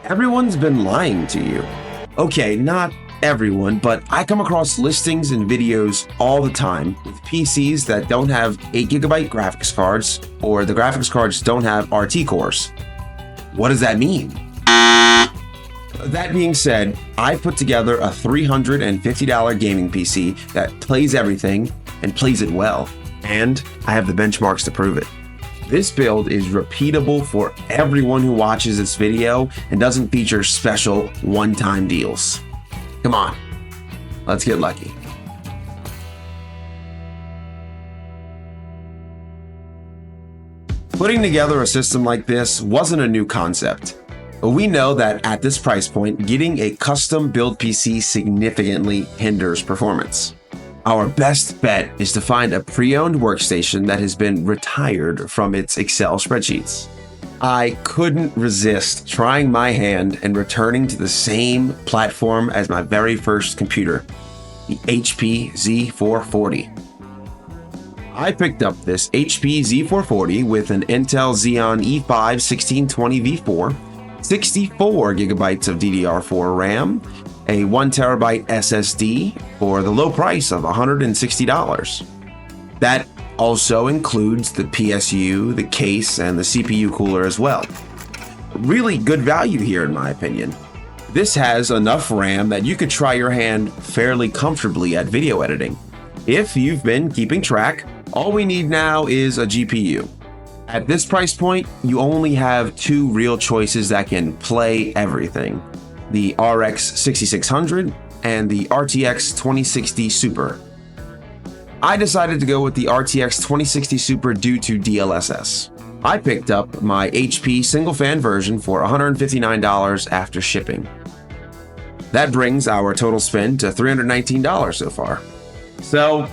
Everyone's been lying to you. Okay, not everyone, but I come across listings and videos all the time with PCs that don't have 8GB graphics cards, or the graphics cards don't have RT cores. What does that mean? That being said, I put together a $350 gaming PC that plays everything and plays it well, and I have the benchmarks to prove it. This build is repeatable for everyone who watches this video and doesn't feature special one-time deals. Come on, let's get lucky. Putting together a system like this wasn't a new concept, but we know that at this price point, getting a custom build PC significantly hinders performance. Our best bet is to find a pre-owned workstation that has been retired from its Excel spreadsheets. I couldn't resist trying my hand and returning to the same platform as my very first computer, the HP Z440. I picked up this HP Z440 with an Intel Xeon E5 1620 V4, 64GB of DDR4 RAM, a 1TB SSD for the low price of $160. That also includes the PSU, the case, and the CPU cooler as well. Really good value here in my opinion. This has enough RAM that you could try your hand fairly comfortably at video editing. If you've been keeping track, all we need now is a GPU. At this price point, you only have two real choices that can play everything: the RX 6600 and the RTX 2060 Super. I decided to go with the RTX 2060 Super due to DLSS. I picked up my HP single fan version for $159 after shipping. That brings our total spend to $319 so far. So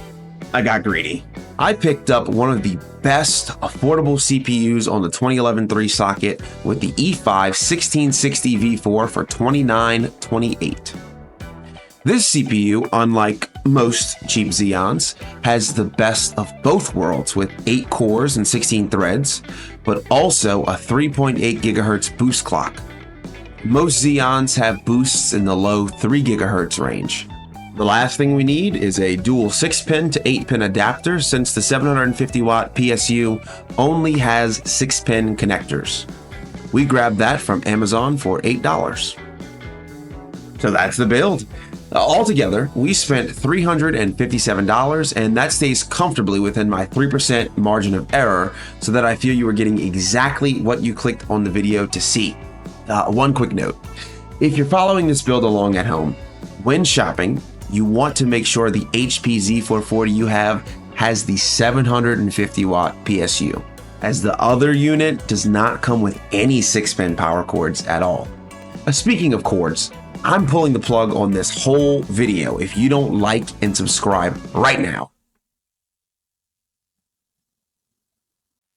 I got greedy. I picked up one of the best affordable CPUs on the 2011 3-socket with the E5 1660 V4 for $29.28. This CPU, unlike most cheap Xeons, has the best of both worlds with 8 cores and 16 threads, but also a 3.8 GHz boost clock. Most Xeons have boosts in the low 3 GHz range. The last thing we need is a dual 6-pin to 8-pin adapter, since the 750-watt PSU only has 6-pin connectors. We grabbed that from Amazon for $8. So that's the build. Altogether, we spent $357, and that stays comfortably within my 3% margin of error, so that I feel you are getting exactly what you clicked on the video to see. One quick note: if you're following this build along at home, when shopping, you want to make sure the HP Z440 you have has the 750-watt PSU, as the other unit does not come with any 6-pin power cords at all. Speaking of cords, I'm pulling the plug on this whole video if you don't like and subscribe right now.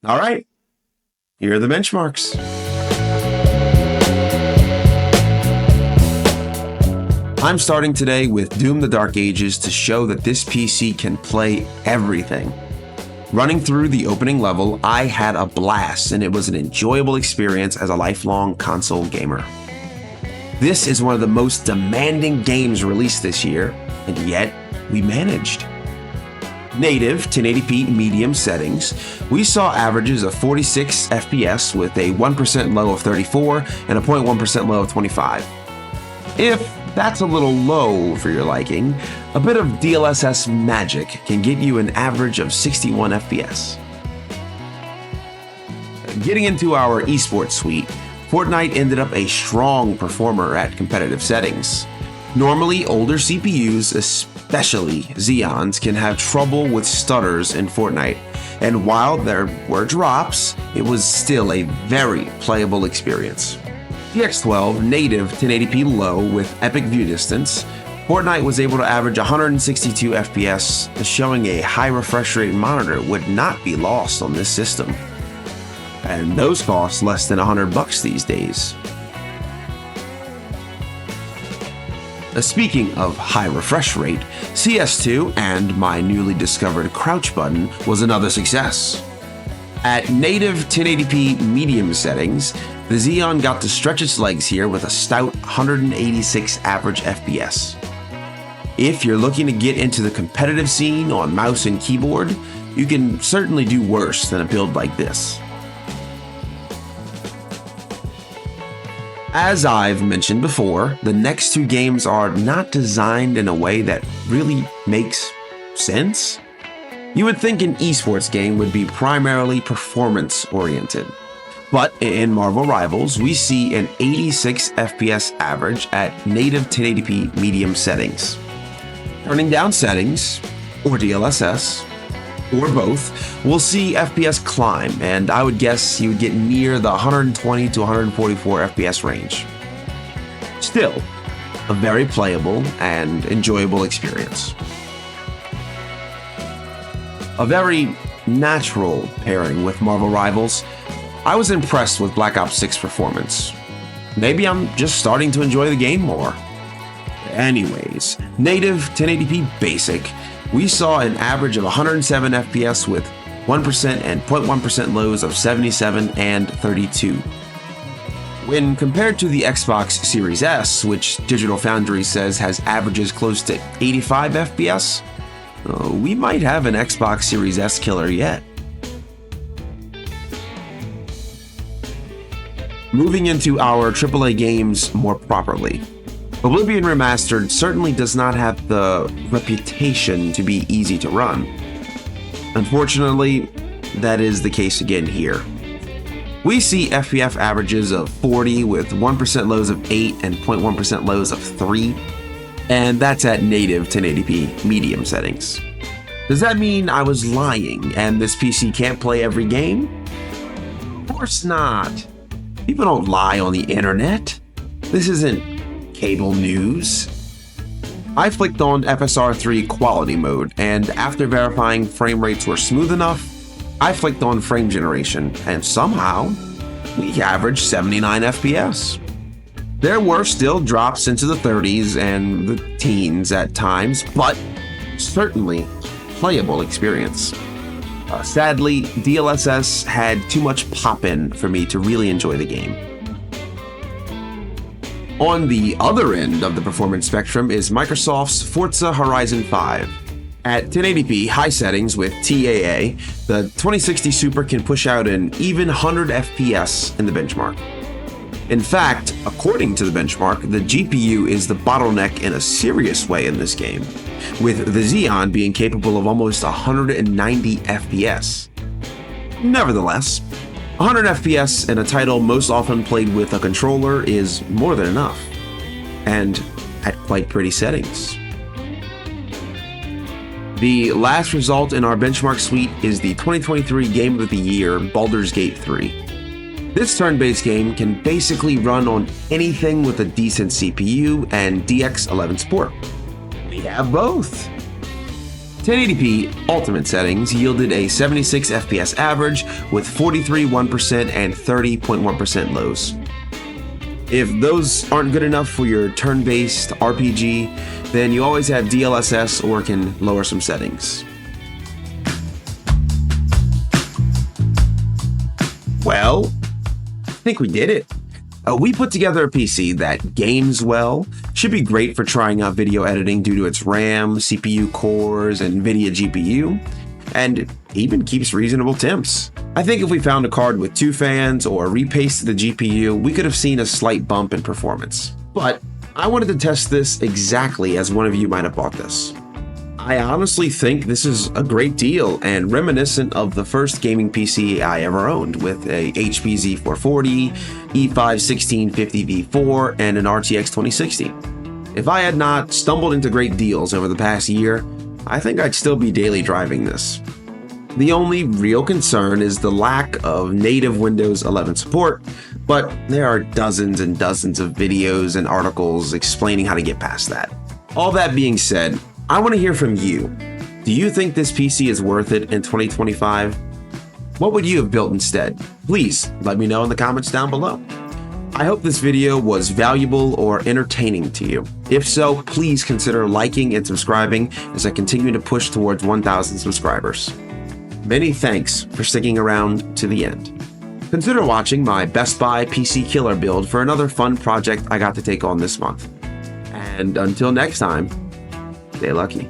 All right, here are the benchmarks. I'm starting today with Doom: The Dark Ages to show that this PC can play everything. Running through the opening level, I had a blast, and it was an enjoyable experience as a lifelong console gamer. This is one of the most demanding games released this year, and yet we managed. Native 1080p medium settings, we saw averages of 46 FPS with a 1% low of 34 and a 0.1% low of 25. If that's a little low for your liking, a bit of DLSS magic can get you an average of 61 FPS. Getting into our esports suite, Fortnite ended up a strong performer at competitive settings. Normally, older CPUs, especially Xeons, can have trouble with stutters in Fortnite, and while there were drops, it was still a very playable experience. DX12 native 1080p low with epic view distance, Fortnite was able to average 162 FPS, showing a high refresh rate monitor would not be lost on this system. And those cost less than $100 these days. Speaking of high refresh rate, CS2 and my newly discovered crouch button was another success. At native 1080p medium settings, The Xeon got to stretch its legs here with a stout 186 average FPS. If you're looking to get into the competitive scene on mouse and keyboard, you can certainly do worse than a build like this. As I've mentioned before, the next two games are not designed in a way that really makes sense. You would think an esports game would be primarily performance-oriented. But in Marvel Rivals, we see an 86 FPS average at native 1080p medium settings. Turning down settings, or DLSS, or both, we'll see FPS climb, and I would guess you would get near the 120 to 144 FPS range. Still, a very playable and enjoyable experience. A very natural pairing with Marvel Rivals. I was impressed with Black Ops 6 performance. Maybe I'm just starting to enjoy the game more. Anyways, native 1080p basic, we saw an average of 107 FPS with 1% and 0.1% lows of 77 and 32. When compared to the Xbox Series S, which Digital Foundry says has averages close to 85 FPS, we might have an Xbox Series S killer yet. Moving into our AAA games more properly. Oblivion Remastered certainly does not have the reputation to be easy to run. Unfortunately, that is the case again here. We see FPS averages of 40 with 1% lows of 8 and 0.1% lows of 3, and that's at native 1080p medium settings. Does that mean I was lying and this PC can't play every game? Of course not. People don't lie on the internet. This isn't cable news. I flicked on FSR3 quality mode, and after verifying frame rates were smooth enough, I flicked on frame generation, and somehow we averaged 79 FPS. There were still drops into the 30s and the teens at times, but certainly playable experience. Sadly, DLSS had too much pop-in for me to really enjoy the game. On the other end of the performance spectrum is Microsoft's Forza Horizon 5. At 1080p high settings with TAA, the 2060 Super can push out an even 100 FPS in the benchmark. In fact, according to the benchmark, the GPU is the bottleneck in a serious way in this game, with the Xeon being capable of almost 190 FPS. Nevertheless, 100 FPS in a title most often played with a controller is more than enough, and at quite pretty settings. The last result in our benchmark suite is the 2023 Game of the Year, Baldur's Gate 3. This turn-based game can basically run on anything with a decent CPU and DX11 support. We have both. 1080p ultimate settings yielded a 76 FPS average with 43 1% and 30.1% lows. If those aren't good enough for your turn-based RPG, then you always have DLSS or can lower some settings. Well, I think we did it. We put together a PC that games well, should be great for trying out video editing due to its RAM, CPU cores, and NVIDIA GPU, and even keeps reasonable temps. I think if we found a card with 2 fans or repasted the GPU, we could have seen a slight bump in performance. But I wanted to test this exactly as one of you might have bought this. I honestly think this is a great deal and reminiscent of the first gaming PC I ever owned with a HP Z440, E5 1650 V4, and an RTX 2060. If I had not stumbled into great deals over the past year, I think I'd still be daily driving this. The only real concern is the lack of native Windows 11 support, but there are dozens and dozens of videos and articles explaining how to get past that. All that being said, I want to hear from you. Do you think this PC is worth it in 2025? What would you have built instead? Please let me know in the comments down below. I hope this video was valuable or entertaining to you. If so, please consider liking and subscribing as I continue to push towards 1,000 subscribers. Many thanks for sticking around to the end. Consider watching my Best Buy PC Killer build for another fun project I got to take on this month. And until next time, stay lucky.